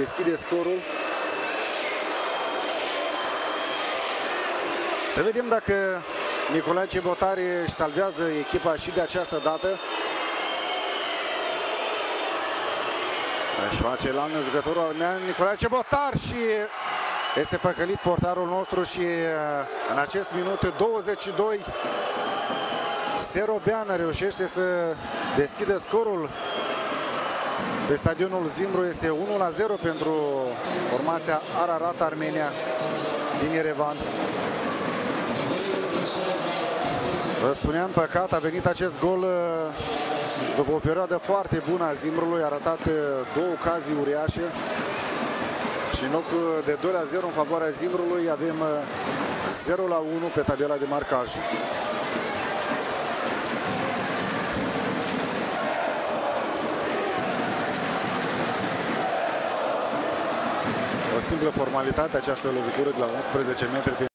deschide scorul. Să vedem dacă Nicolae Cebotari își salvează echipa și de această dată. Își face la jucătorul armean Nicolae Cebotar și este păcălit portarul nostru și în acest minut 22 Serobean reușește să deschidă scorul pe stadionul Zimbru. Este 1-0 pentru formația Ararat Armenia din Yerevan. Vă spuneam, păcat, a venit acest gol după o perioadă foarte bună a Zimbrului. A arătat două ocazii uriașe și în loc de 2-0 în favoarea Zimbrului avem 0-1 pe tabela de marcaj. O simplă formalitate această lovitură de la 11 metri.